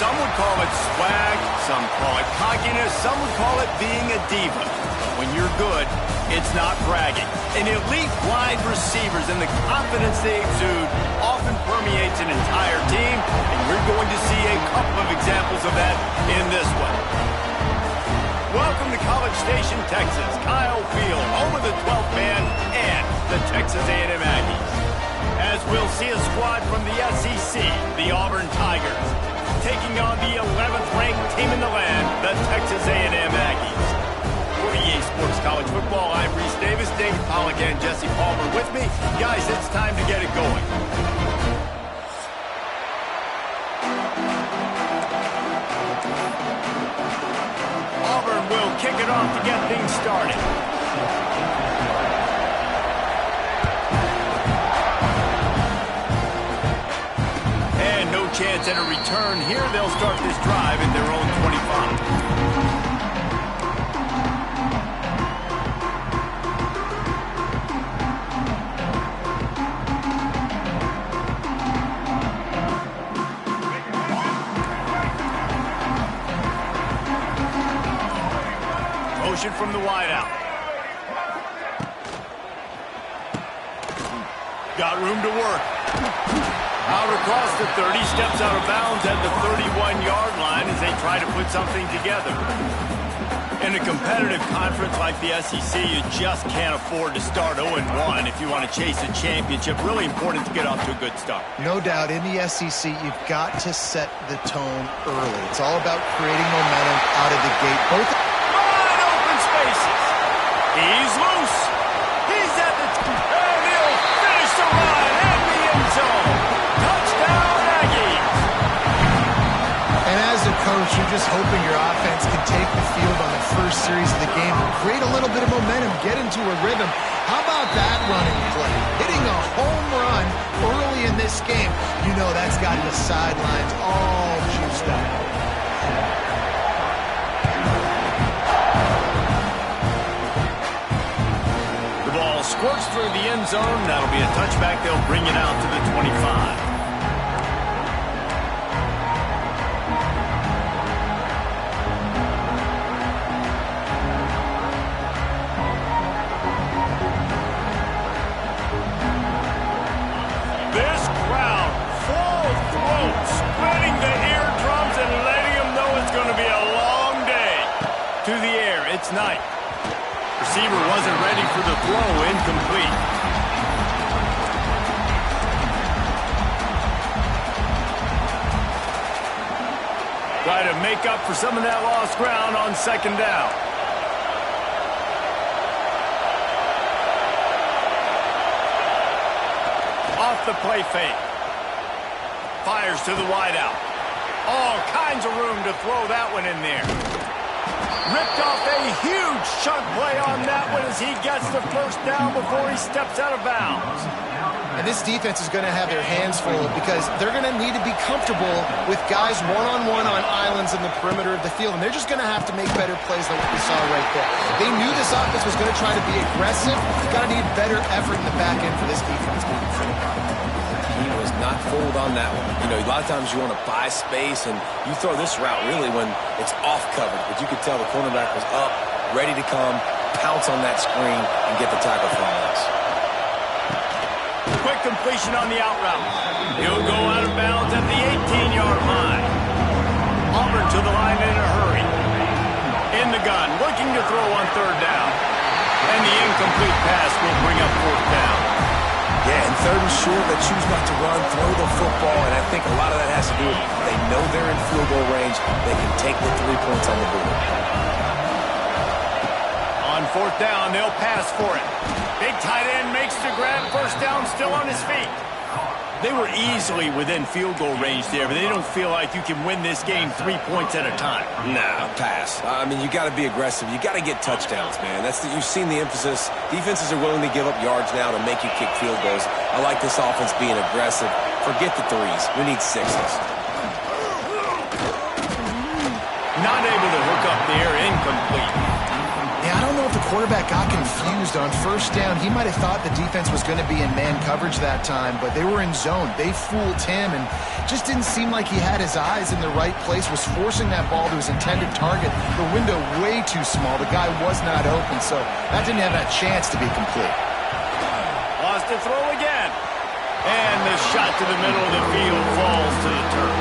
Some would call it swag, some call it cockiness, some would call it being a diva. But when you're good, it's not bragging. An elite wide receivers and the confidence they exude often permeates an entire team, and we're going to see a couple of examples of that in this one. Welcome to College Station, Texas, Kyle Field, home of the 12th man and the Texas A&M Aggies. As we'll see a squad from the SEC, the Auburn Tigers, taking on the 11th ranked team in the land, the Texas A&M Aggies. For EA Sports College Football, I'm Reese Davis, David Pollack, and Jesse Palmer with me. Guys, it's time to get it going. Auburn will kick it off to get things started. And no chance at a return here. They'll start this drive at their own 25. Motion from the wideout. Got room to work. Out across the 30, steps out of bounds at the 31-yard line as they try to put something together. In a competitive conference like the SEC, you just can't afford to start 0-1 if you want to chase a championship. Really important to get off to a good start. No doubt, in the SEC, you've got to set the tone early. It's all about creating momentum out of the gate. He's loose. He's at the and he'll finish the run in the end zone. Touchdown, Aggies. And as a coach, you're just hoping your offense can take the field on the first series of the game, create a little bit of momentum, get into a rhythm. How about that running play? Hitting a home run early in this game. You know that's got the sidelines all juiced up. Squirts through the end zone. That'll be a touchback. They'll bring it out to the 25. This crowd, full throat, spreading the eardrums and letting them know it's going to be a long day. To the air, it's night. Receiver wasn't ready for the throw, incomplete. Try to make up for some of that lost ground on second down. Off the play fake. Fires to the wideout. All kinds of room to throw that one in there. Ripped off a huge chunk play on that one as he gets the first down before he steps out of bounds. And this defense is going to have their hands full because they're going to need to be comfortable with guys one-on-one on islands in the perimeter of the field. And they're just going to have to make better plays than what we saw right there. They knew this offense was going to try to be aggressive. Got to need better effort in the back end for this defense moving forward. He was not fooled on that one. You know, a lot of times you want to buy space, and you throw this route really when it's off covered. But you could tell the cornerback was up, ready to come, pounce on that screen, and get the tackle for a loss. Quick completion on the out route. He'll go out of bounds at the 18-yard line. Auburn to the line in a hurry. In the gun, looking to throw on third down. And the incomplete pass will bring up fourth down. Yeah, and third and short, they choose not to run, throw the football, and I think a lot of that has to do with they know they're in field goal range. They can take the 3 points on the board. On fourth down, they'll pass for it. Big tight end makes the grab, first down, still on his feet. They were easily within field goal range there, but they don't feel like you can win this game 3 points at a time. Nah, pass. I mean, you got to be aggressive. You got to get touchdowns, man. You've seen the emphasis. Defenses are willing to give up yards now to make you kick field goals. I like this offense being aggressive. Forget the threes. We need sixes. Not able to hook up there, incomplete. Yeah, I don't know if the quarterback got confused on first down. He might have thought the defense was going to be in man coverage that time, but they were in zone. They fooled him and just didn't seem like he had his eyes in the right place, was forcing that ball to his intended target. The window way too small. The guy was not open, so that didn't have a chance to be complete. Lost to throw again. And the shot to the middle of the field falls to the turf.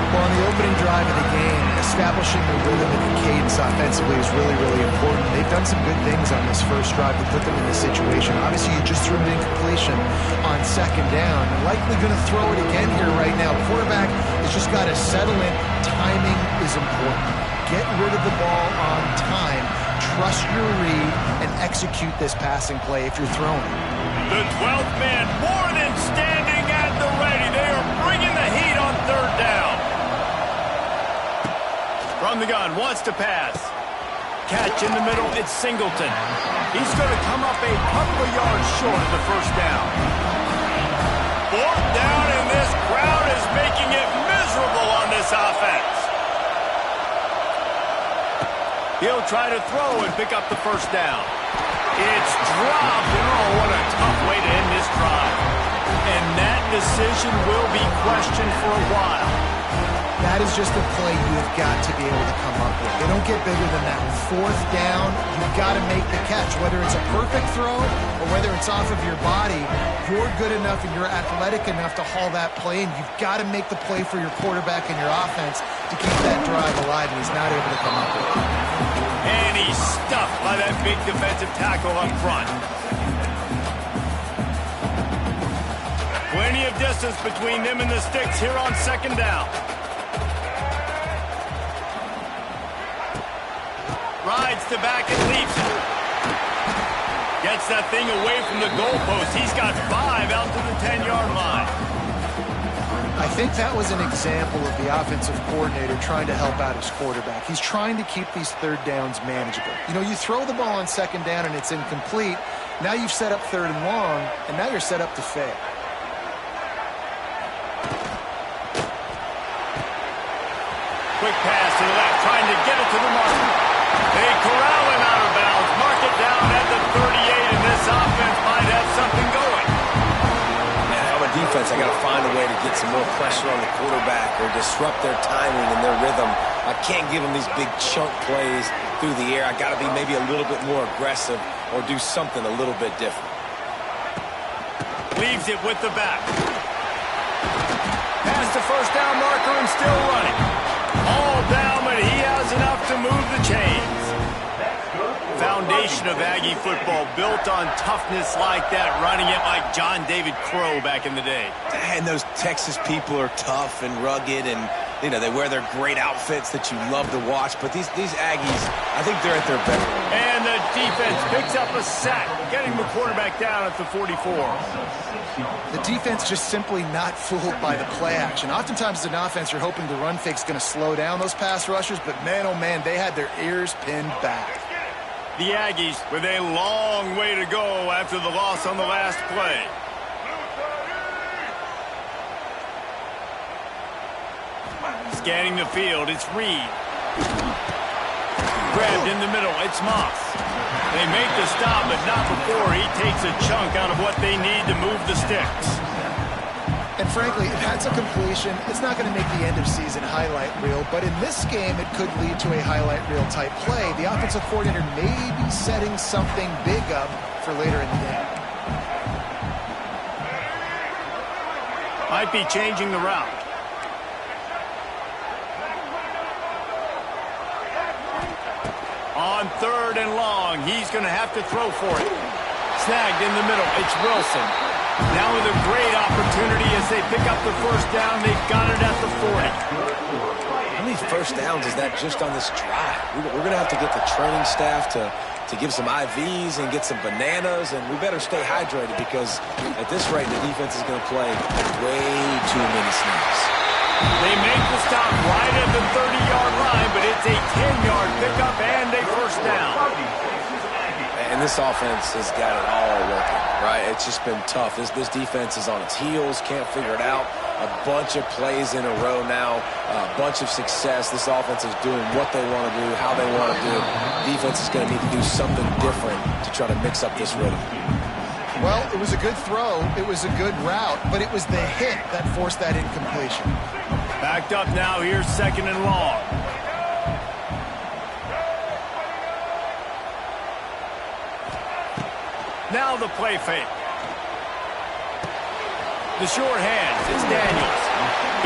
Well, on the opening drive of the game, establishing the rhythm and the cadence offensively is really, really important. They've done some good things on this first drive to put them in this situation. Obviously, you just threw an incompletion on second down. Likely going to throw it again here right now. Quarterback has just got to settle in. Timing is important. Get rid of the ball on time. Trust your read and execute this passing play if you're throwing. The 12th man more than standing at the ready. They are bringing the heat on third down. From the gun, wants to pass. Catch in the middle, it's Singleton. He's going to come up a couple of yards short of the first down. Fourth down, and this crowd is making it miserable on this offense. He'll try to throw and pick up the first down. It's dropped, and oh, what a tough way to end this drive. And that decision will be questioned for a while. That is just a play you've got to be able to come up with. They don't get bigger than that. Fourth down, you've got to make the catch. Whether it's a perfect throw or whether it's off of your body, you're good enough and you're athletic enough to haul that play, and you've got to make the play for your quarterback and your offense to keep that drive alive, and he's not able to come up with it. And he's stuffed by that big defensive tackle up front. Plenty of distance between them and the sticks here on second down. Rides to back and leaps it. Gets that thing away from the goalpost. He's got 5 out to the 10-yard line. I think that was an example of the offensive coordinator trying to help out his quarterback. He's trying to keep these third downs manageable. You know, you throw the ball on second down and it's incomplete. Now you've set up third and long, and now you're set up to fail. Quick pass to the left, trying to get it to the marker. They corral him out of bounds. Mark it down at the 38, and this offense might have something going. Defense, I got to find a way to get some more pressure on the quarterback or disrupt their timing and their rhythm. I can't give them these big chunk plays through the air. I got to be maybe a little bit more aggressive or do something a little bit different. Leaves it with the back. Past the first down marker and still running. All down, but he has enough to move the chains. Foundation of Aggie football built on toughness like that, running it like John David Crow back in the day. And those Texas people are tough and rugged, and you know they wear their great outfits that you love to watch. But these Aggies, I think they're at their best. And the defense picks up a sack, getting the quarterback down at the 44. The defense just simply not fooled by the play action. Oftentimes as an offense, you're hoping the run fake's going to slow down those pass rushers, but man, oh man, they had their ears pinned back. The Aggies with a long way to go after the loss on the last play. Scanning the field, it's Reed. Grabbed in the middle, it's Moss. They make the stop, but not before he takes a chunk out of what they need to move the sticks. And frankly, if that's a completion, it's not going to make the end-of-season highlight reel, but in this game, it could lead to a highlight reel type play. The offensive coordinator may be setting something big up for later in the game. Might be changing the route. On third and long, he's going to have to throw for it. Snagged in the middle, it's Wilson. Now with a great opportunity as they pick up the first down. They've got it at the 40. How many first downs is that just on this drive? We're going to have to get the training staff to give some IVs and get some bananas, and we better stay hydrated because at this rate, the defense is going to play way too many snaps. They make the stop right at the 30-yard line, but it's a 10-yard pickup and a first down. And this offense has got it all working, right? It's just been tough. This defense is on its heels, can't figure it out. a bunch of plays in a row now, a bunch of success. This offense is doing what they want to do, how they want to do it. Defense is going to need to do something different to try to mix up this rhythm. Well, it was a good throw, it was a good route, but it was the hit that forced that incompletion. Backed up now, here's 2nd and long. Now the play fake. The short hands, it's Daniels.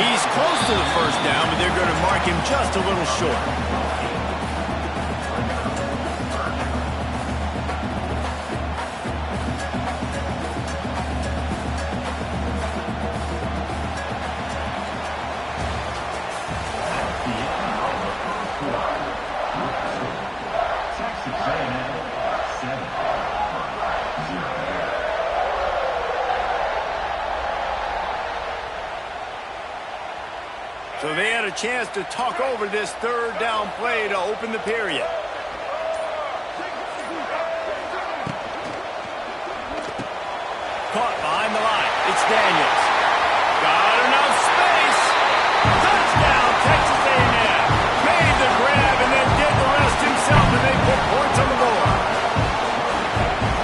He's close to the first down, but they're going to mark him just a little short. So they had a chance to talk over this 3rd down play to open the period. Caught behind the line. It's Daniels. Got enough space. Touchdown, Texas A&M. Made the grab and then did the rest himself, and they put points on the board.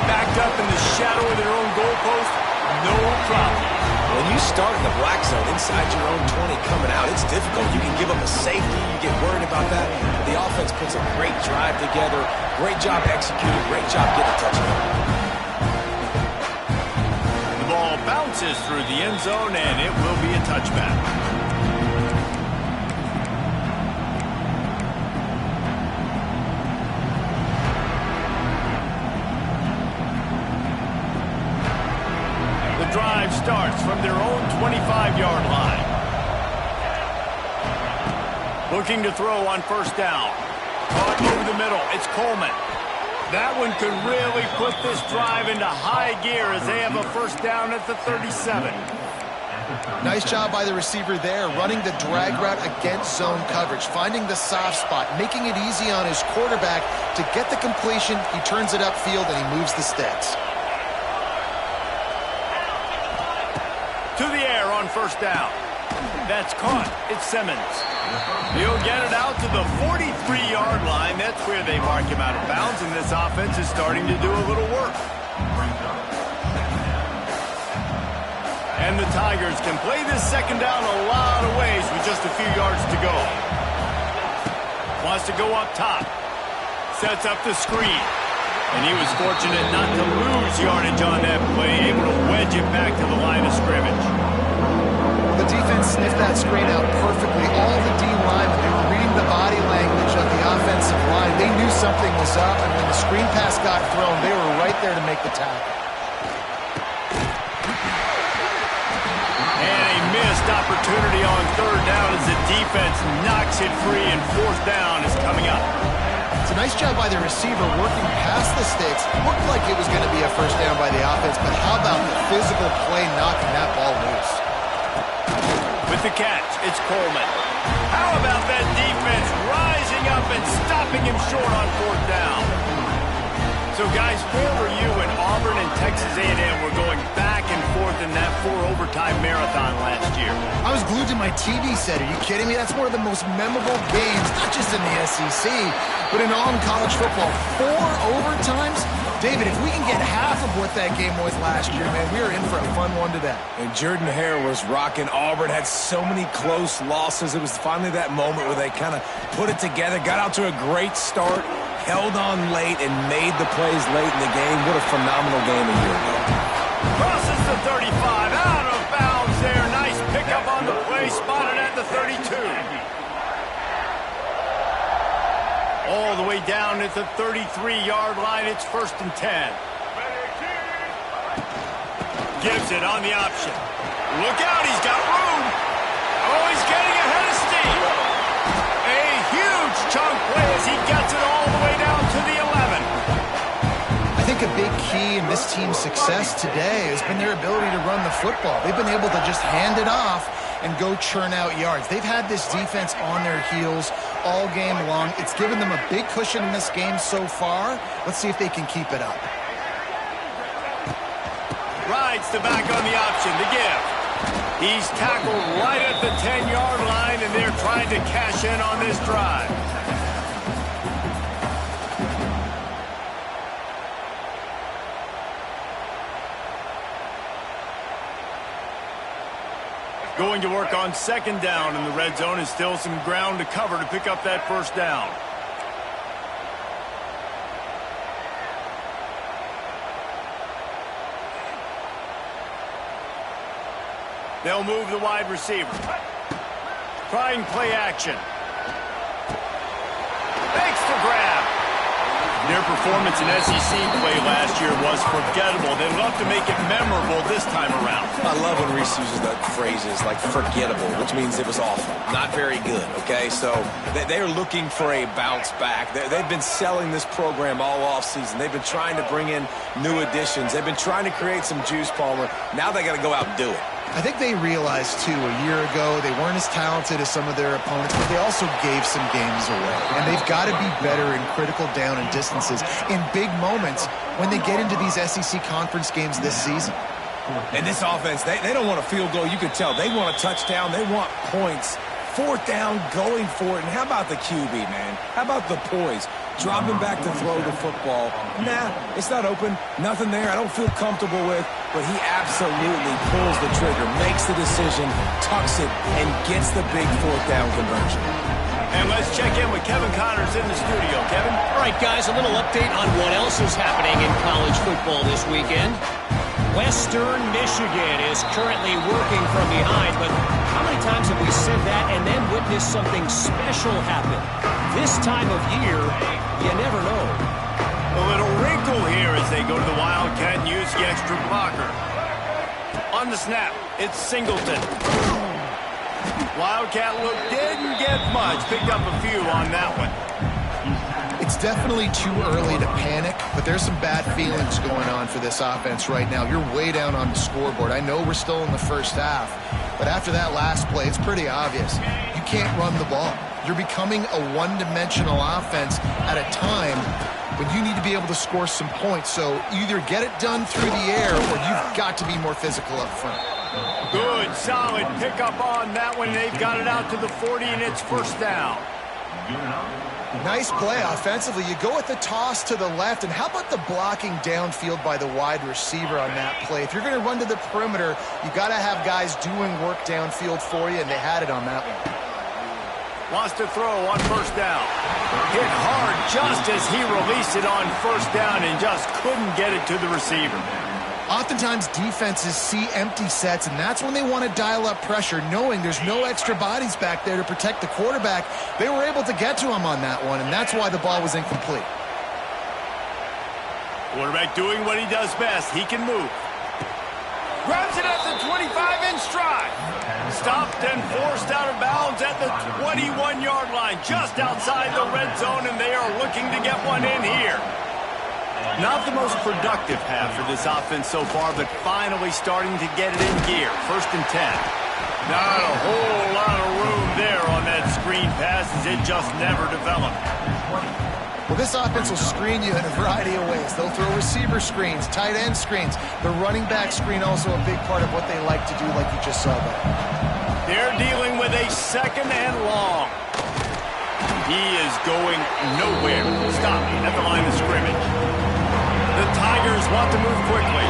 Backed up in the shadow of their own goalpost, no problem. When you start in the black zone inside your own 20 coming out, it's difficult. You can give up a safety. You get worried about that. The offense puts a great drive together. Great job executing. Great job getting a touchdown. The ball bounces through the end zone, and it will be a touchback. Drive starts from their own 25-yard line. Looking to throw on 1st down. Caught over the middle. It's Coleman. That one could really put this drive into high gear as they have a 1st down at the 37. Nice job by the receiver there, running the drag route against zone coverage, finding the soft spot, making it easy on his quarterback to get the completion. He turns it upfield and he moves the sticks. To the air on 1st down. That's caught. It's Simmons. He'll get it out to the 43-yard line. That's where they mark him out of bounds, and this offense is starting to do a little work. And the Tigers can play this 2nd down a lot of ways with just a few yards to go. Wants to go up top. Sets up the screen. And he was fortunate not to lose yardage on that play, able to wedge it back to the line of scrimmage. The defense sniffed that screen out perfectly. All the D linemen, they were reading the body language of the offensive line. They knew something was up, and when the screen pass got thrown, they were right there to make the tackle. And a missed opportunity on 3rd down as the defense knocks it free, and 4th down is coming up. It's a nice job by the receiver working past the sticks. Looked like it was going to be a 1st down by the offense, but how about the physical play knocking that ball loose? With the catch, it's Coleman. How about that defense rising up and stopping him short on 4th down? So, guys, where were you when Auburn and Texas A&M were going back and forth in that 4-overtime marathon last year? I was glued to my TV set. Are you kidding me? That's one of the most memorable games, not just in the SEC, but in all college football. 4 overtimes? David, if we can get half of what that game was last year, man, we are in for a fun one today. And Jordan Hare was rocking. Auburn had so many close losses. It was finally that moment where they kind of put it together, got out to a great start, held on late, and made the plays late in the game. What a phenomenal game a year ago. Crosses the 35, out of bounds there. Nice pickup on the play, spotted at the 32. All the way down at the 33-yard line, it's 1st and 10. Gives it on the option. Look out, he's got room. Oh, he's getting ahead of steam. A huge chunk play as he gets it all the way down to the 11. I think a big key in this team's success today has been their ability to run the football. They've been able to just hand it off and go churn out yards. They've had this defense on their heels all game long. It's given them a big cushion in this game so far. Let's see if they can keep it up. Rides the back on the option, the give. He's tackled right at the 10-yard line, and they're trying to cash in on this drive. Going to work on second down in the red zone, and still some ground to cover to pick up that first down. They'll move the wide receiver. Trying play action. Makes the grab. Their performance in SEC play last year was forgettable. They'd love to make it memorable this time around. I love when Reese uses the phrases like forgettable, which means it was awful, not very good, okay? So they're looking for a bounce back. They've been selling this program all offseason. They've been trying to bring in new additions. They've been trying to create some juice, Palmer. Now they got to go out and do it. I think they realized, too, a year ago they weren't as talented as some of their opponents, but they also gave some games away. And they've got to be better in critical down and distances in big moments when they get into these SEC conference games this season. And this offense, they don't want a field goal. You can tell. They want a touchdown. They want points. Fourth down, going for it. And how about the QB, man? How about the poise? Dropping back to throw the football. Nah, it's not open. Nothing there I don't feel comfortable with. But he absolutely pulls the trigger, makes the decision, tucks it, and gets the big fourth down conversion. And let's check in with Kevin Connors in the studio. Kevin? All right, guys, a little update on what else is happening in college football this weekend. Western Michigan is currently working from behind, but how many times have we said that and then witnessed something special happen? This time of year, you never know. A little wrinkle here as they go to the Wildcat and use the extra blocker. On the snap, it's Singleton. Wildcat look didn't get much. Picked up a few on that one. It's definitely too early to panic, but there's some bad feelings going on for this offense right now. You're way down on the scoreboard. I know we're still in the first half, but after that last play, it's pretty obvious. You can't run the ball. You're becoming a one-dimensional offense at a time when you need to be able to score some points. So either get it done through the air or you've got to be more physical up front. Good, solid pickup on that one. They've got it out to the 40, and it's first down. Nice play offensively. You go with the toss to the left, and how about the blocking downfield by the wide receiver on that play? If you're going to run to the perimeter, you got to have guys doing work downfield for you, and they had it on that one. Wants to throw on first down. Hit hard just as he released it on first down and just couldn't get it to the receiver. Oftentimes defenses see empty sets, and that's when they want to dial up pressure, knowing there's no extra bodies back there to protect the quarterback. They were able to get to him on that one, and that's why the ball was incomplete. Quarterback doing what he does best. He can move. Grabs it at the 25 in stride. Stopped and forced out of bounds at the 21-yard line, just outside the red zone, and they are looking to get one in here. Not the most productive half for this offense so far, but finally starting to get it in gear. First and 10. Not a whole lot of room there on that screen pass as it just never developed. Well, this offense will screen you in a variety of ways. They'll throw receiver screens, tight end screens. The running back screen also a big part of what they like to do, like you just saw there. They're dealing with a second and long. He is going nowhere. Stopping at the line of scrimmage. The Tigers want to move quickly.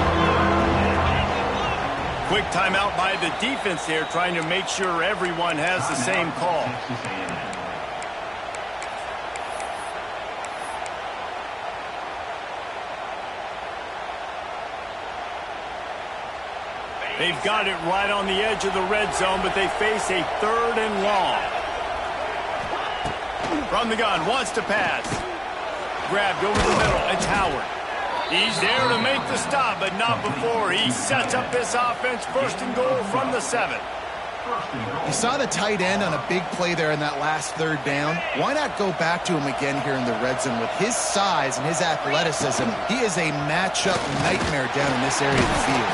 Quick timeout by the defense there, trying to make sure everyone has the same call. They've got it right on the edge of the red zone, but they face a third and long. From the gun, wants to pass. Grabbed over the middle, it's Howard. He's there to make the stop, but not before he sets up this offense. First and goal from the 7. You saw the tight end on a big play there in that last third down. Why not go back to him again here in the red zone? With his size and his athleticism, he is a matchup nightmare down in this area of the field.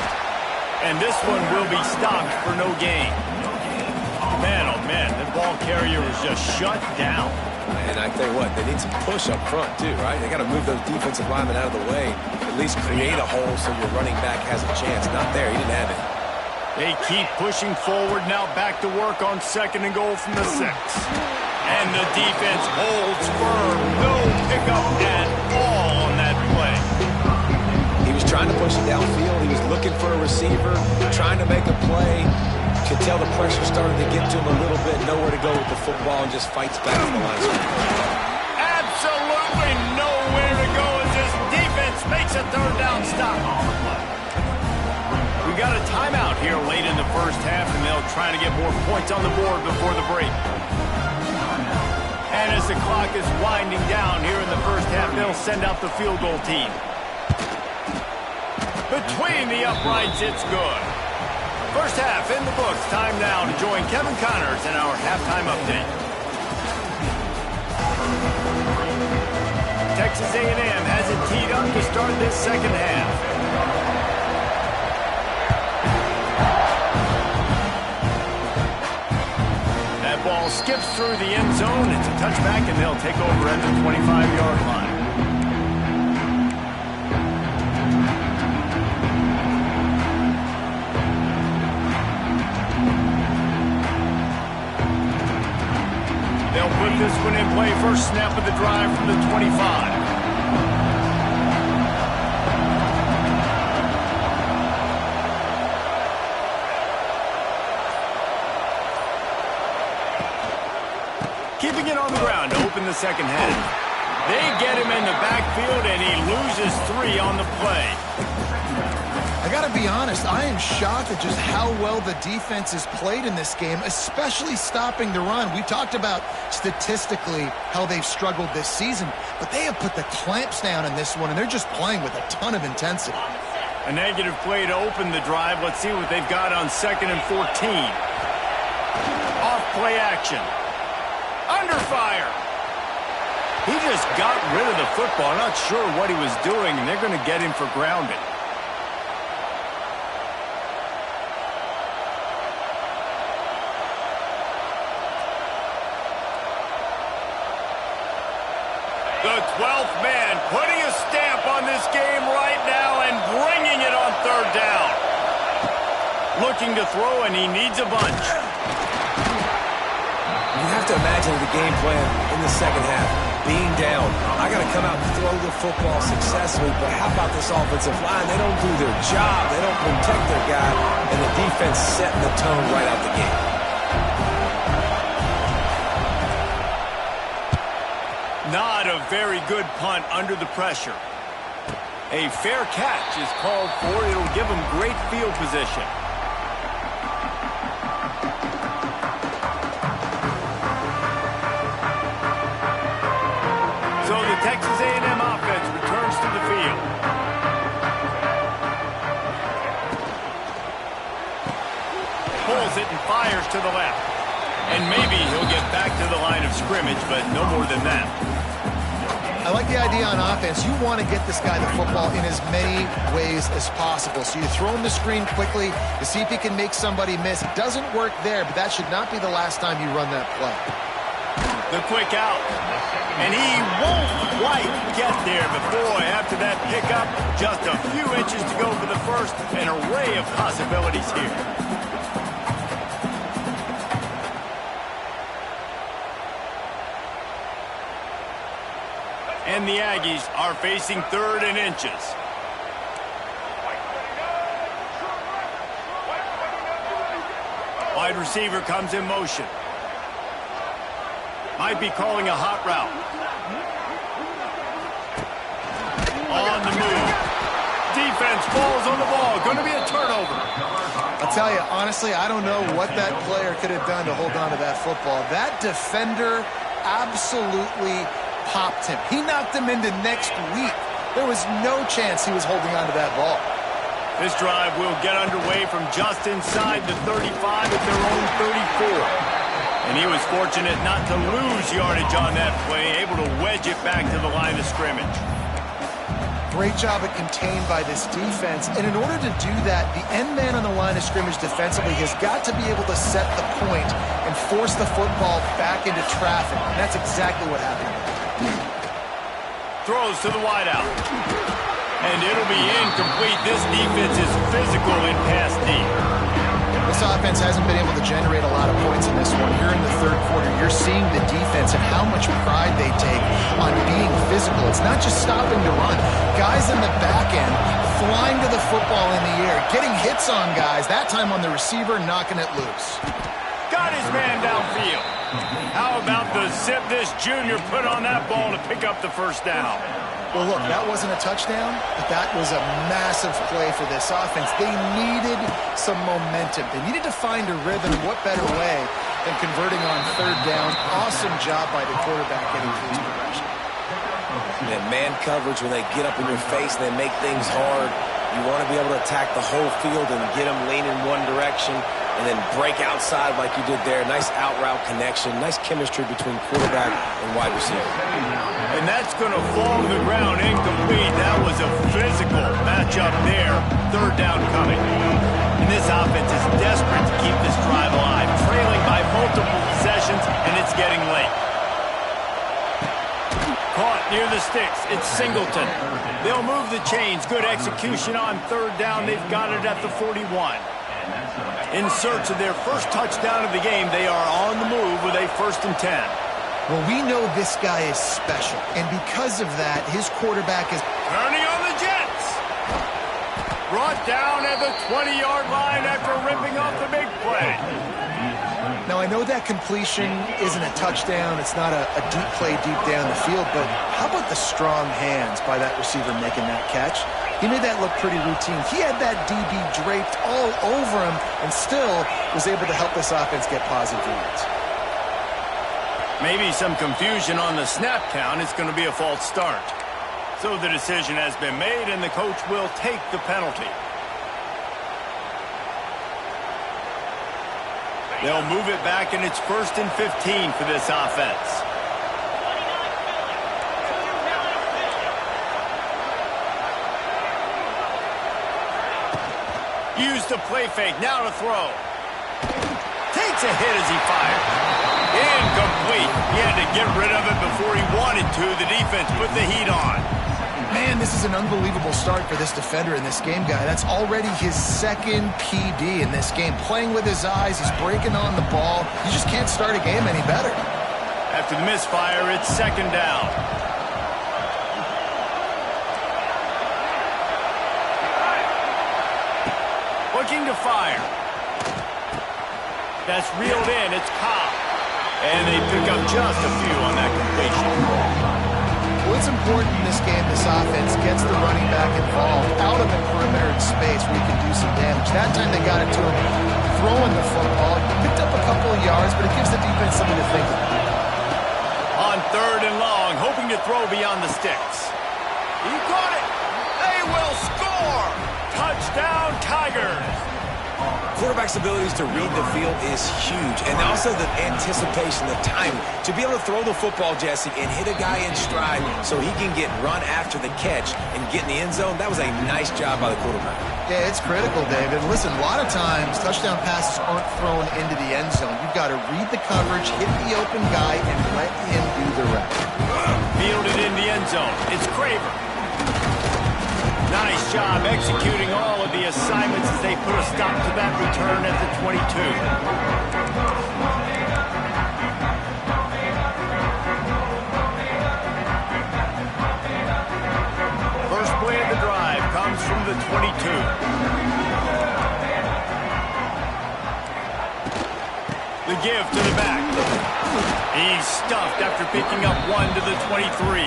And this one will be stopped for no gain. Man, oh man, the ball carrier was just shut down. And I tell you what, they need some push up front too, right? They got to move those defensive linemen out of the way, at least create a hole so your running back has a chance. Not there, he didn't have it. They keep pushing forward, now back to work on 2nd and goal from the 6. And the defense holds firm. No pickup at all on that play. He was trying to push it downfield. He was looking for a receiver, trying to make a play. You could tell the pressure started to get to him a little bit. Nowhere to go with the football and just fights back to the line of scrimmage. Absolutely nowhere to go as this defense makes a 3rd down stop. We got a timeout here late in the first half, and they'll try to get more points on the board before the break. And as the clock is winding down here in the first half, they'll send out the field goal team. Between the uprights, it's good. First half in the books. Time now to join Kevin Connors in our halftime update. Texas A&M has it teed up to start this second half. That ball skips through the end zone. It's a touchback, and they'll take over at the 25-yard line. They'll put this one in play. First snap of the drive from the 25. Keeping it on the ground to open the second half. They get him in the backfield, and he loses 3 on the play. I got to be honest, I am shocked at just how well the defense has played in this game, especially stopping the run. We talked about statistically how they've struggled this season, but they have put the clamps down in this one, and they're just playing with a ton of intensity. A negative play to open the drive. Let's see what they've got on 2nd and 14. Off play action. Under fire. He just got rid of the football. Not sure what he was doing, and they're going to get him for grounding. The 12th man putting a stamp on this game right now and bringing it on 3rd down. Looking to throw, and he needs a bunch. You have to imagine the game plan in the second half. Being down, I got to come out and throw the football successfully, but how about this offensive line? They don't do their job. They don't protect their guy, and the defense setting the tone right out the gate. Not a very good punt under the pressure. A fair catch is called for. It'll give them great field position. So the Texas A&M offense returns to the field. Pulls it and fires to the left. And maybe he'll get back to the line of scrimmage, but no more than that. I like the idea on offense. You want to get this guy the football in as many ways as possible. So you throw him the screen quickly to see if he can make somebody miss. It doesn't work there, but that should not be the last time you run that play. The quick out. And he won't quite get there, but boy, after that pickup, just a few inches to go for the first. An array of possibilities here. And the Aggies are facing 3rd and inches. Wide receiver comes in motion. Might be calling a hot route. On the move. Defense falls on the ball. Going to be a turnover. I'll tell you, honestly, I don't know what that player could have done to hold on to that football. That defender absolutely popped him. He knocked him into next week. There was no chance he was holding on to that ball. This drive will get underway from just inside the 35 at their own 34. And he was fortunate not to lose yardage on that play, able to wedge it back to the line of scrimmage. Great job at contained by this defense. And in order to do that, the end man on the line of scrimmage defensively has got to be able to set the point and force the football back into traffic. And that's exactly what happened. Throws to the wideout. And it'll be incomplete. This defense is physical in pass deep. This offense hasn't been able to generate a lot of points in this one. Here in the third quarter, you're seeing the defense and how much pride they take on being physical. It's not just stopping to run. Guys in the back end flying to the football in the air, getting hits on guys, that time on the receiver, knocking it loose. Got his man downfield. How about the zip this junior put on that ball to pick up the first down? Well, look, that wasn't a touchdown, but that was a massive play for this offense. They needed some momentum. They needed to find a rhythm. What better way than converting on third down? Awesome job by the quarterback getting through his progression. And man coverage, when they get up in your face and they make things hard, you want to be able to attack the whole field and get them leaning one direction and then break outside like you did there. Nice out route connection, nice chemistry between quarterback and wide receiver. And that's going to fall to the ground incomplete. That was a physical matchup there. Third down coming. And this offense is desperate to keep this drive alive, trailing by multiple possessions, and it's getting late. Caught near the sticks. It's Singleton. They'll move the chains. Good execution on third down. They've got it at the 41. In search of their first touchdown of the game, they are on the move with a 1st and 10. Well, we know this guy is special, and because of that, his quarterback is Turning on the Jets. Brought down at the 20-yard line after ripping off the big play. Now, I know that completion isn't a touchdown. It's not a deep play deep down the field, but how about the strong hands by that receiver making that catch? He made that look pretty routine. He had that DB draped all over him and still was able to help this offense get positive yards. Maybe some confusion on the snap count. It's going to be a false start. So the decision has been made, and the coach will take the penalty. They'll move it back, and it's 1st and 15 for this offense. Use the play fake. Now to throw. Takes a hit as he fires. Incomplete. He had to get rid of it before he wanted to. The defense put the heat on. Man, this is an unbelievable start for this defender in this game, guy. That's already his 2nd PD in this game. Playing with his eyes, he's breaking on the ball. You just can't start a game any better. After the misfire, it's 2nd down. Looking to fire. That's reeled in. It's Ncaa. And they pick up just a few on that completion. Well, it's important in this game this offense gets the running back involved out of the perimeter in space where he can do some damage. That time they got it to him throwing the football. Picked up a couple of yards, but it gives the defense something to think about. On 3rd and long, hoping to throw beyond the sticks. He caught it. They will score. Touchdown, Tigers. Quarterback's abilities to read the field is huge, and also the anticipation, the timing. To be able to throw the football, Jesse, and hit a guy in stride so he can get run after the catch and get in the end zone, that was a nice job by the quarterback. Yeah, it's critical, David. Listen, a lot of times touchdown passes aren't thrown into the end zone. You've got to read the coverage, hit the open guy, and let him do the rest. Fielded in the end zone. It's Craver. Nice job executing all of the assignments as they put a stop to that return at the 22. First play of the drive comes from the 22. The give to the back. He's stuffed after picking up 1 to the 23.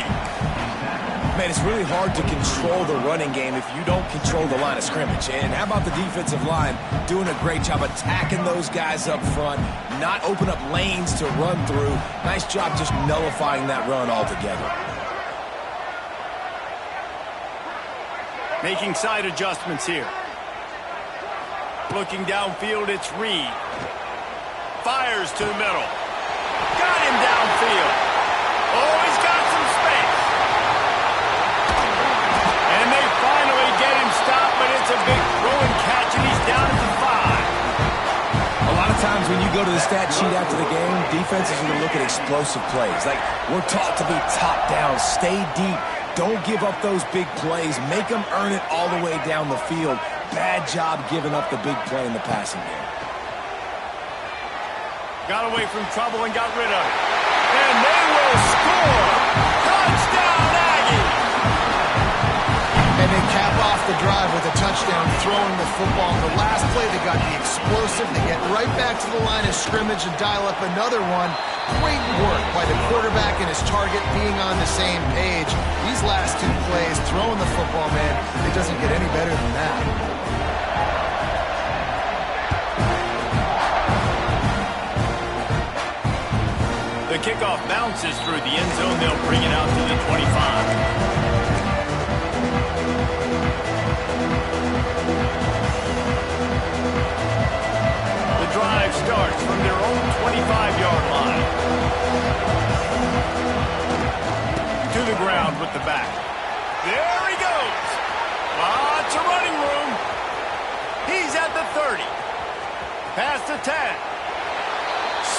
Man, it's really hard to control the running game if you don't control the line of scrimmage. And how about the defensive line doing a great job attacking those guys up front, not open up lanes to run through. Nice job just nullifying that run altogether. Making side adjustments here. Looking downfield, it's Reed. Fires to the middle. Got him downfield. Oh, he's got some space. And they finally get him stopped, but it's a big throw and catch, and he's down at the 5. A lot of times when you go to the stat sheet after the game, defenses are going to look at explosive plays. Like, we're taught to be top down, stay deep, don't give up those big plays, make them earn it all the way down the field. Bad job giving up the big play in the passing game. Got away from trouble and got rid of it. And they will score! Touchdown, Aggies! And they cap off the drive with a touchdown, throwing the football. In the last play, they got the explosive. They get right back to the line of scrimmage and dial up another one. Great work by the quarterback and his target being on the same page. These last two plays, throwing the football, man, it doesn't get any better than that. The kickoff bounces through the end zone. They'll bring it out to the 25. The drive starts from their own 25-yard line. To the ground with the back. There he goes. Lots of running room. He's at the 30. Past the 10.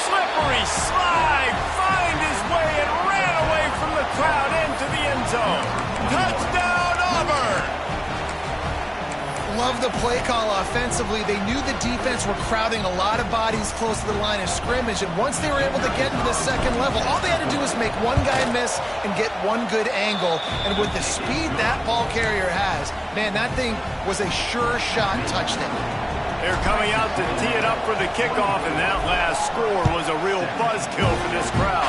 Slippery slide, find his way and ran away from the crowd into the end zone. Touchdown, Auburn! Love the play call offensively. They knew the defense were crowding a lot of bodies close to the line of scrimmage, and once they were able to get into the second level, all they had to do was make one guy miss and get one good angle. And with the speed that ball carrier has, man, that thing was a sure shot touchdown. They're coming out to tee it up for the kickoff, and that last score was a real buzzkill for this crowd.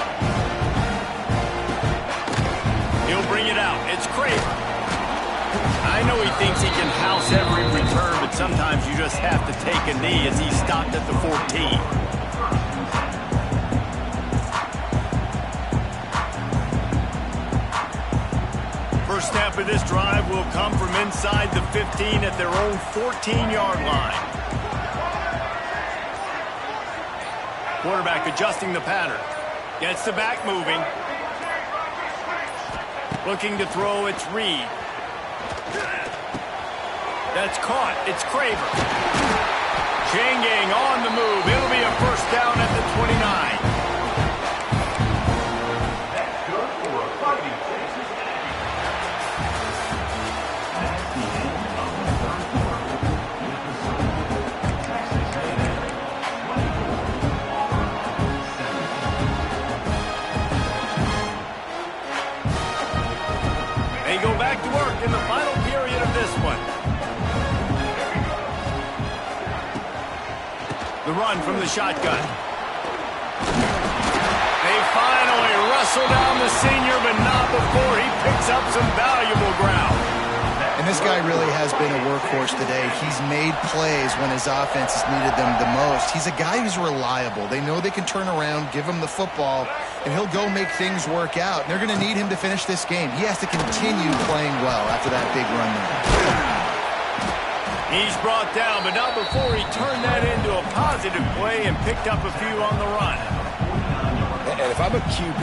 He'll bring it out. It's Craver. I know he thinks he can house every return, but sometimes you just have to take a knee as he stopped at the 14. First snap of this drive will come from inside the 15 at their own 14-yard line. Quarterback adjusting the pattern. Gets the back moving. Looking to throw, it's Reed. That's caught. It's Craver. Chain gang on the move. It'll be a first down at the 29. They go back to work in the final period of this one. The run from the shotgun. They finally wrestle down the senior, but not before he picks up some valuable ground. And this guy really has been a workhorse today. He's made plays when his offense has needed them the most. He's a guy who's reliable. They know they can turn around, give him the football, and he'll go make things work out. And they're going to need him to finish this game. He has to continue playing well after that big run there. He's brought down, but not before he turned that into a positive play and picked up a few on the run. And if I'm a QB,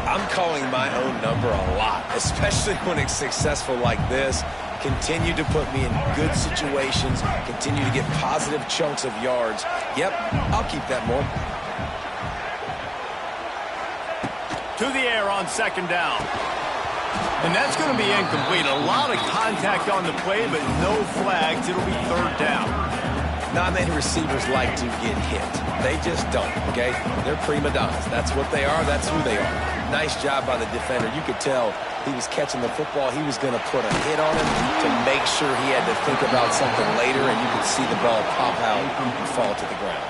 I'm calling my own number a lot, especially when it's successful like this. Continue to put me in good situations, continue to get positive chunks of yards. Yep, I'll keep that more. To the air on second down. And that's going to be incomplete. A lot of contact on the play, but no flags. It'll be third down. Not many receivers like to get hit. They just don't, okay? They're prima donnas. That's what they are. That's who they are. Nice job by the defender. You could tell he was catching the football. He was going to put a hit on him to make sure he had to think about something later, and you could see the ball pop out and fall to the ground.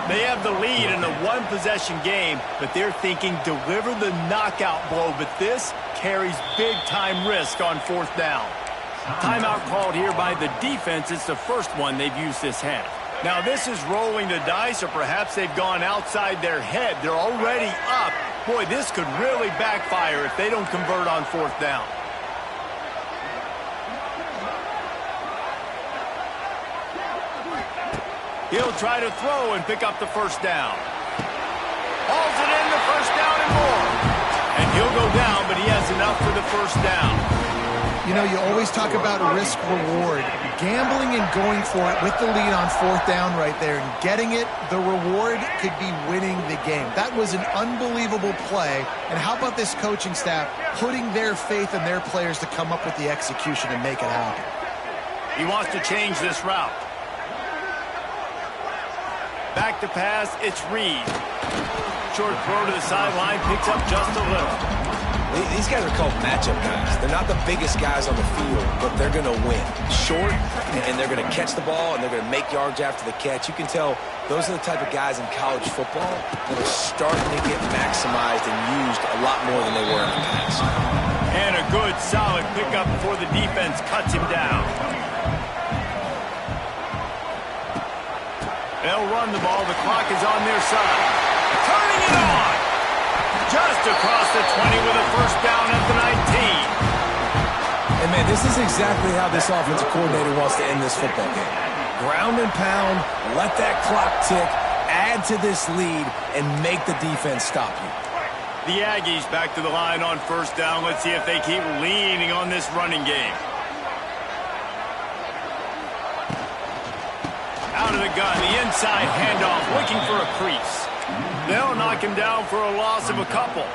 They have the lead in a one-possession game, but they're thinking deliver the knockout blow, but this carries big-time risk on fourth down. Timeout called here by the defense. It's the first one they've used this half. Now, this is rolling the dice, or perhaps they've gone outside their head. They're already up. Boy, this could really backfire if they don't convert on fourth down. He'll try to throw and pick up the first down. Hauls it in, the first down and more. And he'll go down, but he has enough for the first down. You know, you always talk about risk-reward. Gambling and going for it with the lead on fourth down right there and getting it, the reward could be winning the game. That was an unbelievable play. And how about this coaching staff putting their faith in their players to come up with the execution and make it happen? He wants to change this route. Back to pass, it's Reed. Short throw to the sideline, picks up just a little. These guys are called matchup guys. They're not the biggest guys on the field, but they're going to win. Short, and they're going to catch the ball, and they're going to make yards after the catch. You can tell those are the type of guys in college football that are starting to get maximized and used a lot more than they were in the past. And a good, solid pickup before the defense cuts him down. They'll run the ball. The clock is on their side. Turning it on! Just across the 20 with a first down at the 19. And, man, this is exactly how this offensive coordinator wants to end this football game. Ground and pound, let that clock tick, add to this lead, and make the defense stop you. The Aggies back to the line on first down. Let's see if they keep leaning on this running game. Out of the gun, the inside handoff, looking for a crease. They'll knock him down for a loss of a couple.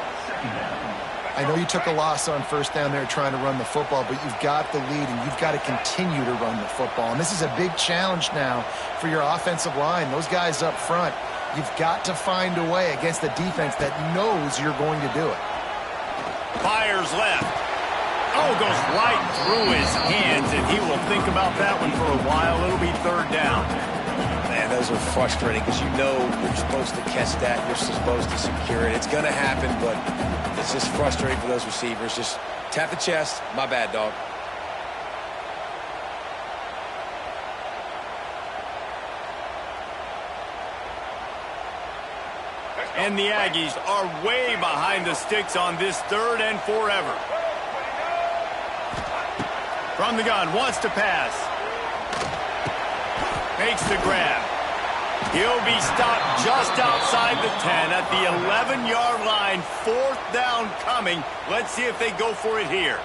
I know you took a loss on first down there trying to run the football, but you've got the lead, and you've got to continue to run the football. And this is a big challenge now for your offensive line. Those guys up front, you've got to find a way against the defense that knows you're going to do it. Fires left. Oh, goes right through his hands, and he will think about that one for a while. It'll be third down. Man, those are frustrating because you know you're supposed to catch that. You're supposed to secure it. It's going to happen, but it's just frustrating for those receivers. Just tap the chest. My bad, dog. And the Aggies are way behind the sticks on this third and forever. From the gun, wants to pass. Makes the grab. He'll be stopped just outside the 10 at the 11-yard line. Fourth down coming. Let's see if they go for it here.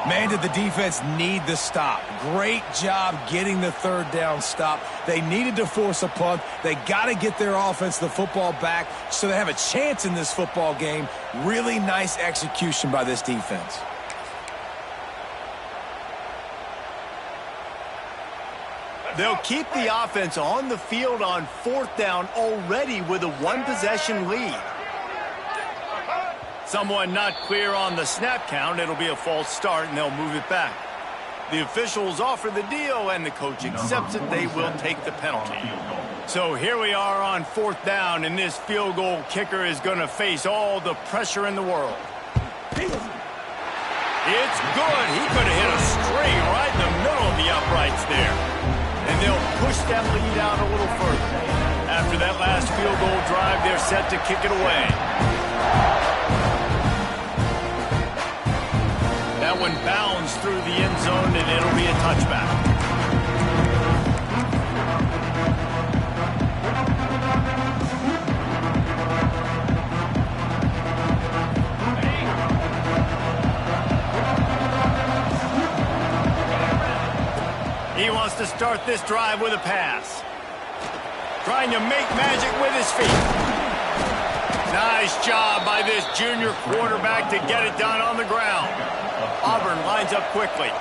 Man, did the defense need the stop. Great job getting the third down stop. They needed to force a punt. They got to get their offense the football back so they have a chance in this football game. Really nice execution by this defense. They'll keep the offense on the field on fourth down already with a one-possession lead. Someone not clear on the snap count. It'll be a false start, and they'll move it back. The officials offer the deal, and the coach accepts it. They will take the penalty. So here we are on fourth down, and this field goal kicker is going to face all the pressure in the world. It's good. He could have hit a string right in the middle of the uprights there. And they'll push that lead out a little further. After that last field goal drive, they're set to kick it away. That one bounds through the end zone, and it'll be a touchback. He wants to start this drive with a pass. Trying to make magic with his feet. Nice job by this junior quarterback to get it done on the ground. Auburn lines up quickly.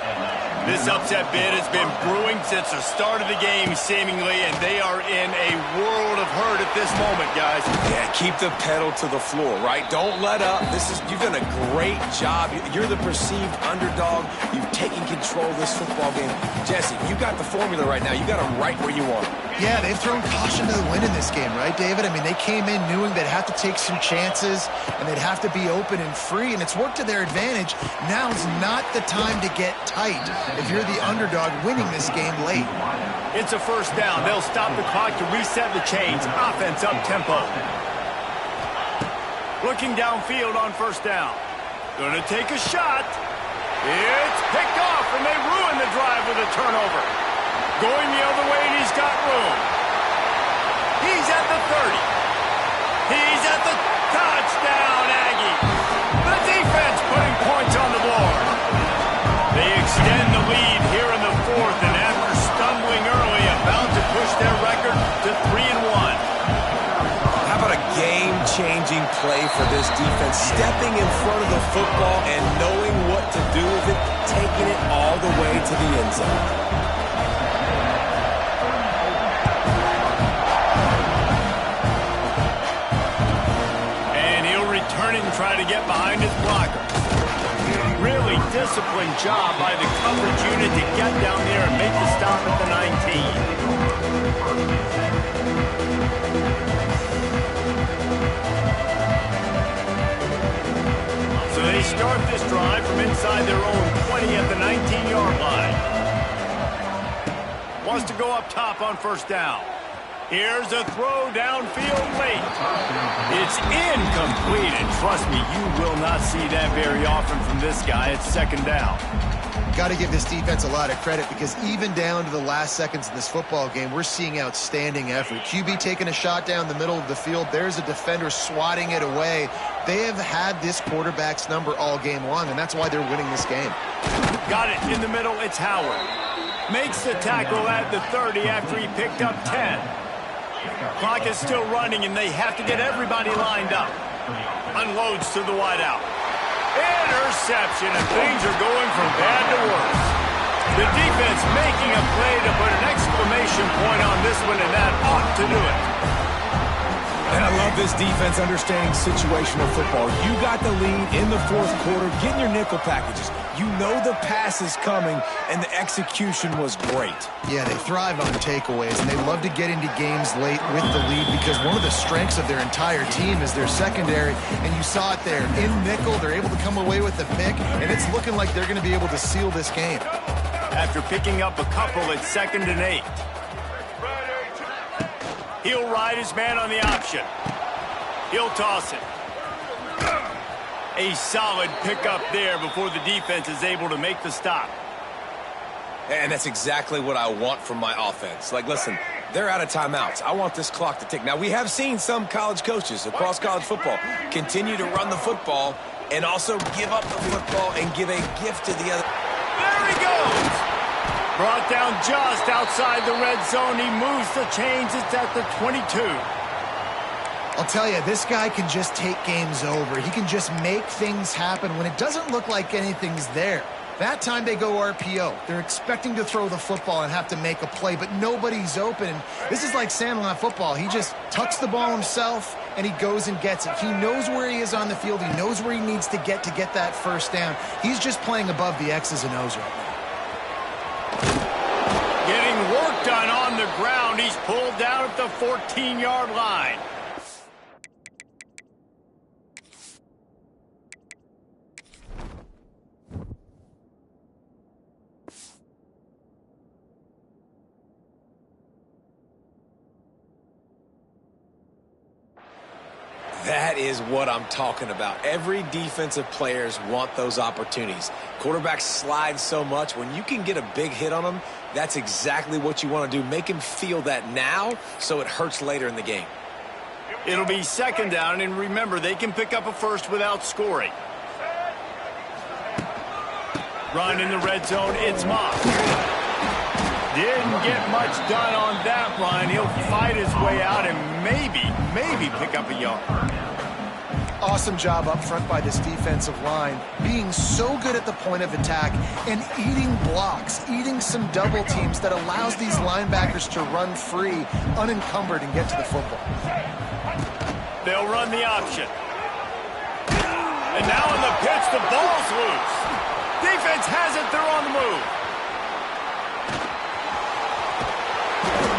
This upset bid has been brewing since the start of the game, seemingly, and they are in a world of hurt at this moment, guys. Yeah, keep the pedal to the floor, right? Don't let up. You've done a great job. You're the perceived underdog. You've taken control of this football game. Jesse, you got the formula right now. You got them right where you want them. Yeah, they've thrown caution to the wind in this game, right, David? I mean, they came in knowing they'd have to take some chances, and they'd have to be open and free, and it's worked to their advantage. Now's not the time to get tight if you're the underdog winning this game late. It's a first down. They'll stop the clock to reset the chains. Offense up tempo. Looking downfield on first down. Going to take a shot. It's picked off, and they ruin the drive with a turnover. Going the other way, and he's got room. He's at the 30. He's at the touchdown, Aggie. The defense putting points on the board. They extend the lead here in the fourth, and after stumbling early, about to push their record to 3-1. How about a game-changing play for this defense? Stepping in front of the football and knowing what to do with it, taking it all the way to the end zone. get behind his blocker. Really disciplined job by the coverage unit to get down there and make the stop at the 19. So they start this drive from inside their own 20 at the 19-yard line. Wants to go up top on first down. Here's a throw downfield late. It's incomplete, and trust me, you will not see that very often from this guy. It's second down. Got to give this defense a lot of credit because even down to the last seconds of this football game, we're seeing outstanding effort. QB taking a shot down the middle of the field. There's a defender swatting it away. They have had this quarterback's number all game long, and that's why they're winning this game. Got it in the middle. It's Howard. Makes the tackle at the 30 after he picked up 10. Clock is still running, and they have to get everybody lined up. Unloads to the wideout. Interception, and things are going from bad to worse. The defense making a play to put an exclamation point on this one, and that ought to do it. And I love this defense understanding situational football. You got the lead in the fourth quarter, getting your nickel packages. You know the pass is coming, and the execution was great. Yeah, they thrive on takeaways, and they love to get into games late with the lead because one of the strengths of their entire team is their secondary, and you saw it there. In nickel, they're able to come away with the pick, and it's looking like they're going to be able to seal this game. After picking up a couple, it's 2nd and 8. He'll ride his man on the option. He'll toss it. A solid pickup there before the defense is able to make the stop. And that's exactly what I want from my offense. Like, listen, they're out of timeouts. I want this clock to tick. Now, we have seen some college coaches across college football continue to run the football and also give up the football and give a gift to the other. There he goes. Brought down just outside the red zone. He moves the chains. It's at the 22. I'll tell you, this guy can just take games over. He can just make things happen when it doesn't look like anything's there. That time they go RPO. They're expecting to throw the football and have to make a play, but nobody's open. This is like Sandlot football. He just tucks the ball himself, and he goes and gets it. He knows where he is on the field. He knows where he needs to get that first down. He's just playing above the X's and O's right now. Getting work done on the ground. He's pulled down at the 14-yard line. That is what I'm talking about. Every defensive players want those opportunities. Quarterbacks slide so much. When you can get a big hit on them, that's exactly what you want to do. Make him feel that now so it hurts later in the game. It'll be 2nd down, and remember, they can pick up a first without scoring. Run in the red zone. It's Mock. Didn't get much done on that run. He'll fight his way out and maybe pick up a yard. Awesome job up front by this defensive line, being so good at the point of attack and eating blocks, eating some double teams that allows these linebackers to run free, unencumbered, and get to the football. They'll run the option. And now in the pitch, the ball's loose. Defense has it. They're on the move.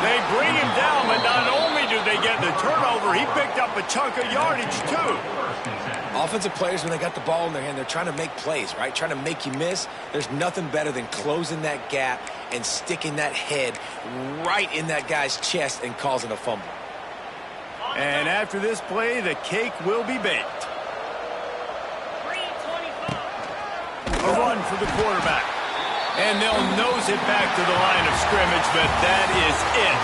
They bring him down, but not only do they get the turnover, he picked up a chunk of yardage, too. Offensive players, when they got the ball in their hand, they're trying to make plays, right? Trying to make you miss. There's nothing better than closing that gap and sticking that head right in that guy's chest and causing a fumble. And after this play, the cake will be baked. A run for the quarterback. And they'll nose it back to the line of scrimmage, but that is it.